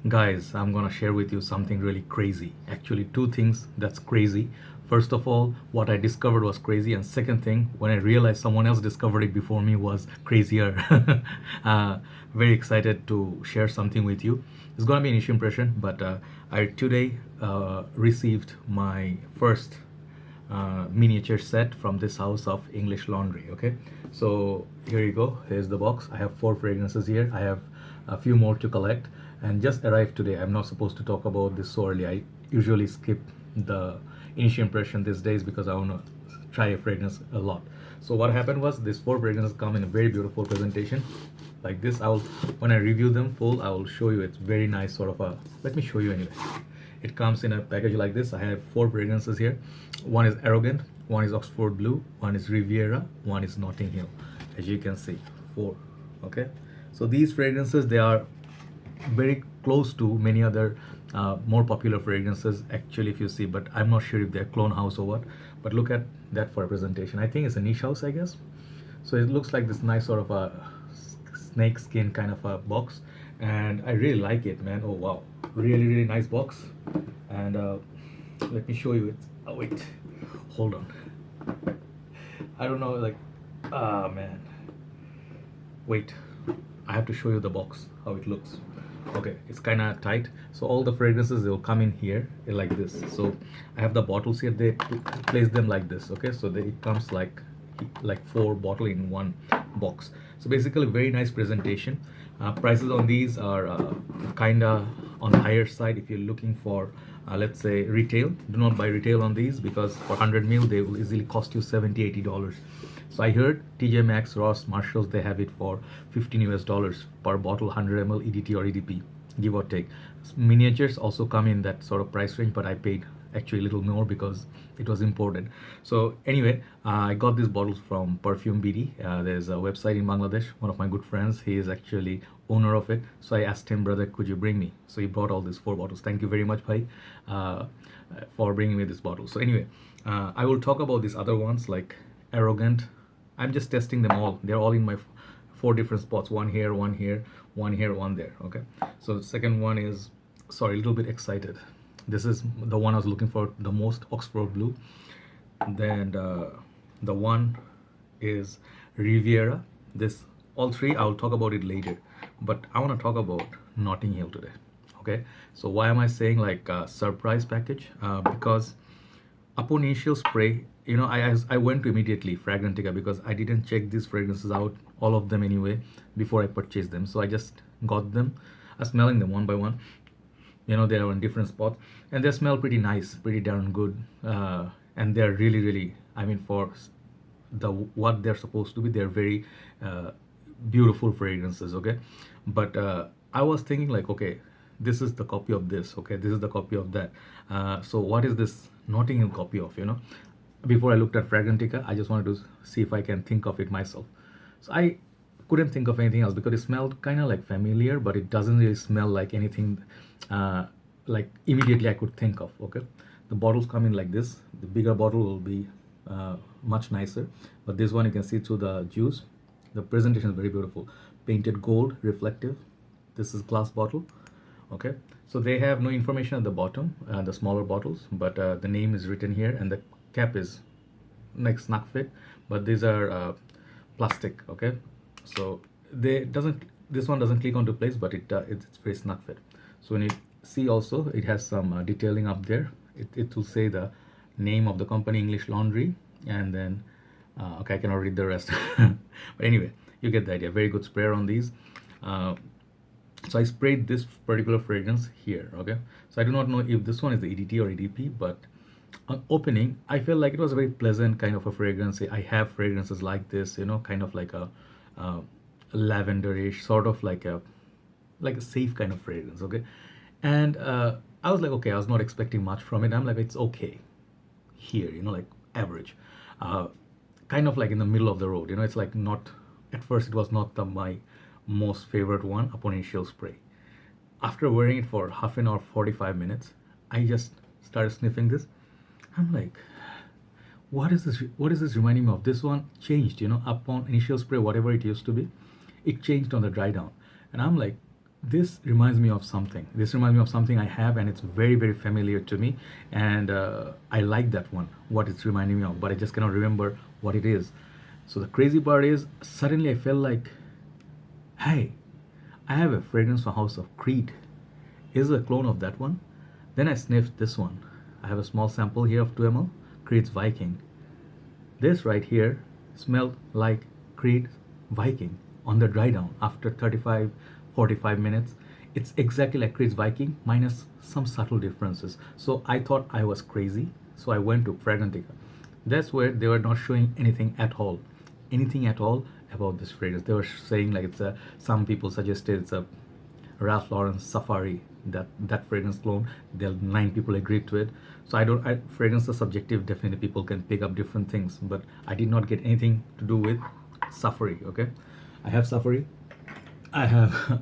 Guys, I'm gonna share with you something really crazy. Actually, two things that's crazy. First of all, what I discovered was crazy, and second thing, when I realized someone else discovered it before me was crazier. uh, very excited to share something with you. It's gonna be an initial impression, but I today received my first miniature set from this house of English Laundry. Okay, so here you go. Here's the box. I have four fragrances here. I have a few more to collect, and just arrived today. I'm not supposed to talk about this so early. I usually skip the initial impression these days because I want to try a fragrance a lot. So what happened was these four fragrances come in a very beautiful presentation like this. I will, when I review them full, I will show you. It's very nice sort of a, let me show you anyway. It comes in a package like this. I have four fragrances here. One is Arrogant, one is Oxford Blue, one is Riviera, one is Notting Hill. As you can see, four. Okay, so these fragrances, they are very close to many other more popular fragrances actually, if you see, but I'm not sure if they're clone house or what. But look at that for a presentation. I think it's a niche house, I guess. So it looks like this nice sort of a snake skin kind of a box, and I really like it, man. Oh wow, really nice box. And let me show you it. Oh wait, hold on. I don't know, like, ah man, wait, I have to show you the box how it looks. Okay, it's kind of tight, so all the fragrances, they'll come in here like this. So I have the bottles here. They place them like this. Okay, so it comes like four bottle in one box. So basically very nice presentation. Prices on these are kind of on the higher side. If you're looking for let's say retail, do not buy retail on these, because for 100 mil they will easily cost you 70-80 dollars. So I heard TJ Maxx, Ross, Marshalls, they have it for 15 US dollars per bottle, 100 ml EDT or EDP, give or take. Miniatures also come in that sort of price range, but I paid actually a little more because it was imported. So anyway, I got these bottles from Perfume BD. There's a website in Bangladesh. One of my good friends, he is actually owner of it. So I asked him, brother, could you bring me? So he brought all these four bottles. Thank you very much, bhai, for bringing me this bottle. So anyway, I will talk about these other ones like Arrogant. I'm just testing them all. They're all in my four different spots. One here, one here, one here, one there. Okay. So the second one is, sorry, a little bit excited. This is the one I was looking for the most, Oxford Blue. Then the one is Riviera. This, all three, I'll talk about it later. But I want to talk about Notting Hill today. Okay. So why am I saying like a surprise package? Because upon initial spray, I went to immediately Fragrantica because I didn't check these fragrances out, all of them anyway, before I purchased them. So I just got them. I'm smelling them one by one. They are on different spots, and they smell pretty nice, pretty darn good. And they're really, I mean, for the what they're supposed to be, they're very beautiful fragrances. Okay, but I was thinking like, okay, this is the copy of this. Okay, this is the copy of that. So what is this Notting Hill copy of? Before I looked at Fragrantica, I just wanted to see if I can think of it myself. So I couldn't think of anything else because it smelled kind of like familiar, but it doesn't really smell like anything like immediately I could think of. Okay, the bottles come in like this. The bigger bottle will be much nicer, but this one you can see through the juice. The presentation is very beautiful, painted gold, reflective. This is glass bottle. Okay, so they have no information at the bottom, the smaller bottles, but the name is written here, and the cap is like snug fit, but these are plastic. Okay, so this one doesn't click onto place, but it's very snug fit. So when you see also, it has some detailing up there. It will say the name of the company, English Laundry, and then okay, I cannot read the rest. But anyway, you get the idea. Very good sprayer on these. So I sprayed this particular fragrance here. Okay, so I do not know if this one is the EDT or EDP, but on opening, I felt like it was a very pleasant kind of a fragrance. I have fragrances like this, kind of like a lavenderish, sort of like a safe kind of fragrance. Okay, and I was like, okay, I was not expecting much from it. I'm like, it's okay here, like average, kind of like in the middle of the road. It's like not, at first it was not my most favorite one upon initial spray. After wearing it for half an hour, 45 minutes, I just started sniffing this. I'm like, what is this? What is this reminding me of? This one changed, upon initial spray, whatever it used to be, it changed on the dry down. And I'm like, This reminds me of something. This reminds me of something I have, and it's very, very familiar to me. And I like that one, what it's reminding me of, but I just cannot remember what it is. So the crazy part is, suddenly I felt like, hey, I have a fragrance from House of Creed. Is it a clone of that one? Then I sniffed this one. I have a small sample here of 2 ml, Creed's Viking. This right here smelled like Creed Viking on the dry down after 35, 45 minutes. It's exactly like Creed's Viking minus some subtle differences. So I thought I was crazy. So I went to Fragrantica. That's where they were not showing anything at all about this fragrance. They were saying like it's a, some people suggested it's a Ralph Lauren Safari, that fragrance clone. There 9 people agreed to it. So fragrance is subjective. Definitely people can pick up different things, but I did not get anything to do with Safari. Okay, I have Safari. I have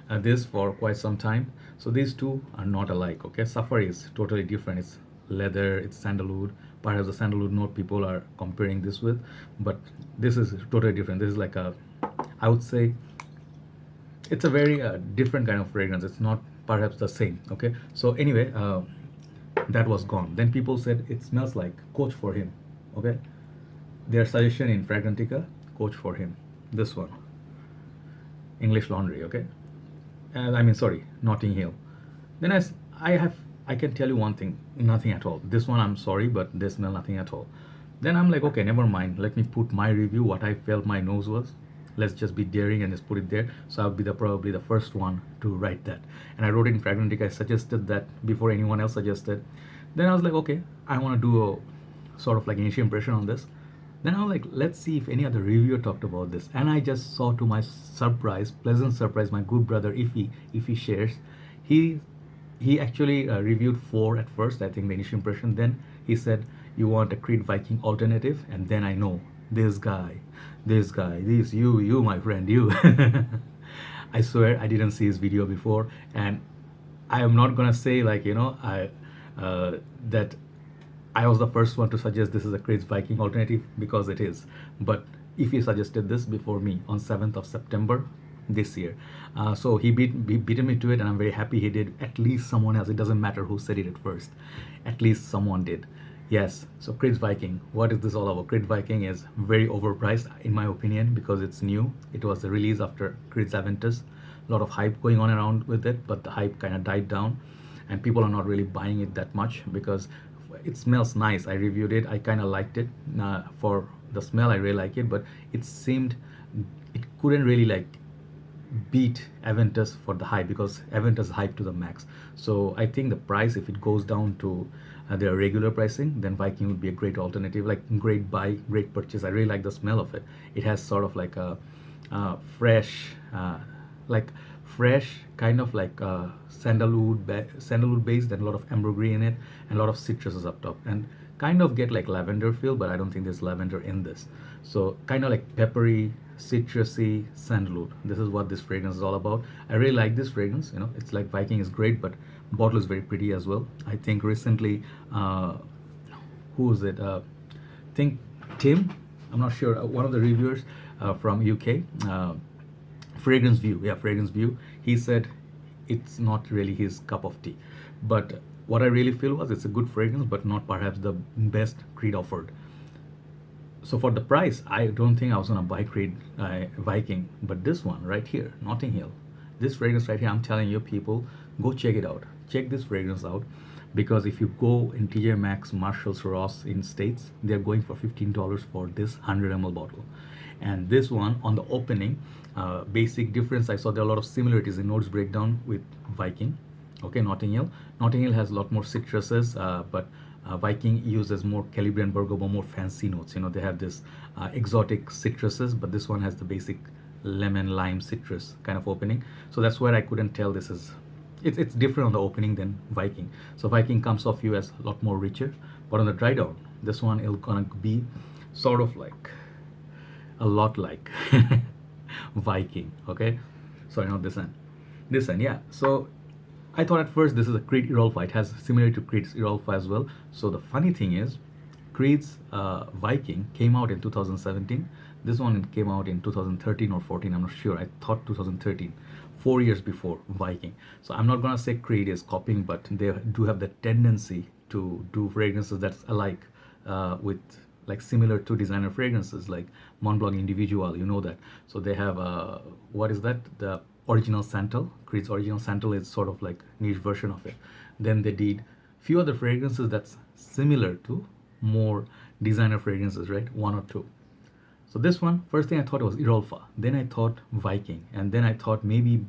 this for quite some time. So these two are not alike. Okay, Safari is totally different. It's leather. It's sandalwood. Perhaps the sandalwood note people are comparing this with, but this is totally different. This is like a, I would say, it's a very different kind of fragrance. It's not perhaps the same. Okay, so anyway, that was gone. Then people said it smells like Coach for him. Okay, their suggestion in Fragrantica, Coach for him, this one, English Laundry. Okay, and I mean, sorry, Notting Hill. Then I can tell you one thing, nothing at all. This one I'm sorry, but they smell nothing at all. Then I'm like, okay, never mind, let me put my review, what I felt my nose was. Let's just be daring and just put it there. So I'll be probably the first one to write that. And I wrote it in Fragrantica. I suggested that before anyone else suggested. Then I was like, okay, I want to do a sort of like initial impression on this. Then I was like, let's see if any other reviewer talked about this. And I just saw, to my surprise, pleasant surprise, my good brother Ify shares. He actually reviewed 4 at first, I think, the initial impression. Then he said, you want a Creed Viking alternative? And then I know, this guy, you, my friend, you. I swear I didn't see his video before, and I am not gonna say like, that I was the first one to suggest this is a Creed's Viking alternative, because it is. But if he suggested this before me on 7th of September this year, so he beat me to it, and I'm very happy he did. At least someone else. It doesn't matter who said it at first. At least someone did. Yes, so Creed's Viking. What is this all about? Creed Viking is very overpriced in my opinion, because it's new. It was the release after Creed's Aventus. A lot of hype going on around with it, but the hype kind of died down, and people are not really buying it that much because it smells nice. I reviewed it. I kind of liked it. For the smell, I really like it, but it seemed it couldn't really like beat Aventus for the hype, because Aventus hype to the max. So I think the price, if it goes down to their regular pricing, then Viking would be a great alternative, like great buy, great purchase. I really like the smell of it. It has sort of like a fresh, kind of like sandalwood based, and a lot of ambergris in it, and a lot of citruses up top, and kind of get like lavender feel, but I don't think there's lavender in this. So kind of like peppery, citrusy sandalwood. This is what this fragrance is all about. I really like this fragrance. It's like Viking is great, but bottle is very pretty as well. I think recently, who is it? Think Tim. I'm not sure. One of the reviewers from UK, Fragrance View. Yeah, Fragrance View. He said it's not really his cup of tea, but what I really feel was it's a good fragrance, but not perhaps the best Creed offered. So for the price, I don't think I was gonna buy Creed Viking, but this one right here, Notting Hill, this fragrance right here, I'm telling you, people, go check it out. Check this fragrance out, because if you go in TJ Maxx, Marshalls, Ross in States, they're going for $15 for this 100 ml bottle. And this one, on the opening, basic difference, I saw there are a lot of similarities in notes breakdown with Viking. Okay, Notting Hill. Notting Hill has a lot more citruses, but Viking uses more Calibre and Bergamot, more fancy notes. They have this exotic citruses, but this one has the basic lemon, lime, citrus kind of opening. So that's where I couldn't tell this is. It's different on the opening than Viking. So Viking comes off you as a lot more richer, but on the dry down, this one is gonna be sort of like a lot like Viking. Okay, sorry, not this end. This end, yeah. So I thought at first this is a Creed Irolfa. It has similar to Creed's Irolfa as well. So the funny thing is, Creed's Viking came out in 2017. This one came out in 2013 or 14. I'm not sure. I thought 2013. 4 years before Viking. So I'm not gonna say Creed is copying, but they do have the tendency to do fragrances that's alike, with like similar to designer fragrances like Mont Blanc Individual, you know that. So they have what is that? The original Santal. Creed's original Santal is sort of like niche version of it. Then they did few other fragrances that's similar to more designer fragrances, right? One or two. So this one, first thing I thought was Irolfa. Then I thought Viking, and then I thought maybe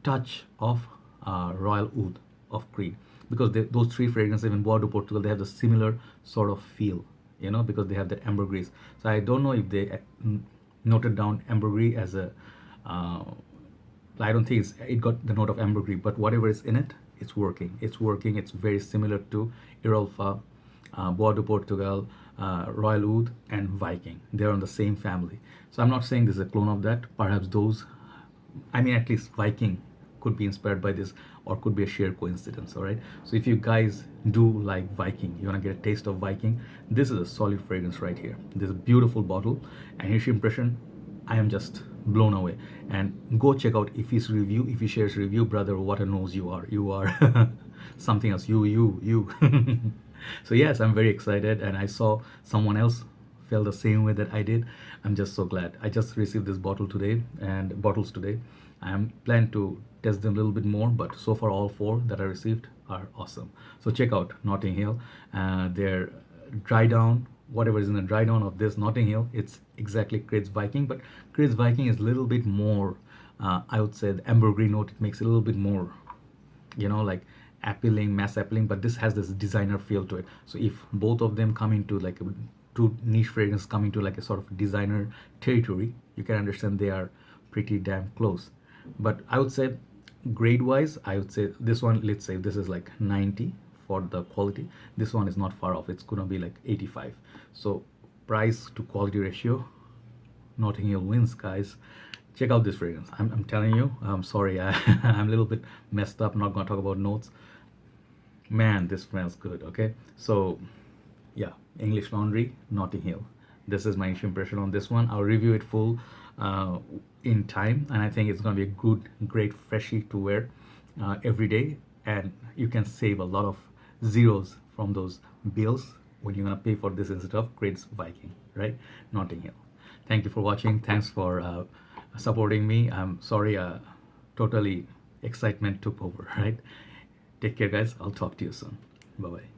touch of Royal Oud of Creed, because those three fragrances, even Bois de Portugal, they have the similar sort of feel, you know, because they have that ambergris. So I don't know if they noted down ambergris as a. I don't think it got the note of ambergris, but whatever is in it, it's working. It's working. It's very similar to Irolfa, Bois de Portugal, Royal Oud, and Viking. They're on the same family. So I'm not saying this is a clone of that. Perhaps those, I mean, at least Viking could be inspired by this, or could be a sheer coincidence. All right. So if you guys do like Viking, you wanna get a taste of Viking, this is a solid fragrance right here. This is a beautiful bottle, and here's your impression. I am just blown away. And go check out Ify's review. Ify shares review, brother. What a nose you are. You are something else. You. So yes, I'm very excited, and I saw someone else felt the same way that I did. I'm just so glad. I just received this bottle today, and bottles today. I am plan to test them a little bit more, but so far all four that I received are awesome. So check out Notting Hill. Their dry down, whatever is in the dry down of this Notting Hill, it's exactly Creed's Viking, but Creed's Viking is a little bit more, I would say the ambergris note, it makes it a little bit more, you know, like appealing, mass appealing, but this has this designer feel to it. So if both of them come into like two niche fragrances come into like a sort of designer territory, you can understand they are pretty damn close. But I would say grade wise, I would say this one, let's say this is like 90 for the quality. This one is not far off. It's gonna be like 85. So price to quality ratio, Notting Hill wins, guys. Check out this fragrance. I'm telling you, I'm sorry, I'm a little bit messed up. I'm not gonna talk about notes. Man, this smells good. Okay, so yeah, English Laundry, Notting Hill. This is my initial impression on this one. I'll review it full in time, and I think it's gonna be a good, great freshie to wear every day, and you can save a lot of zeros from those bills when you're gonna pay for this instead of Creed's Viking, right? Notting Hill. Thank you for watching. Thanks for supporting me. I'm sorry, totally excitement took over, right? Take care, guys. I'll talk to you soon. Bye bye.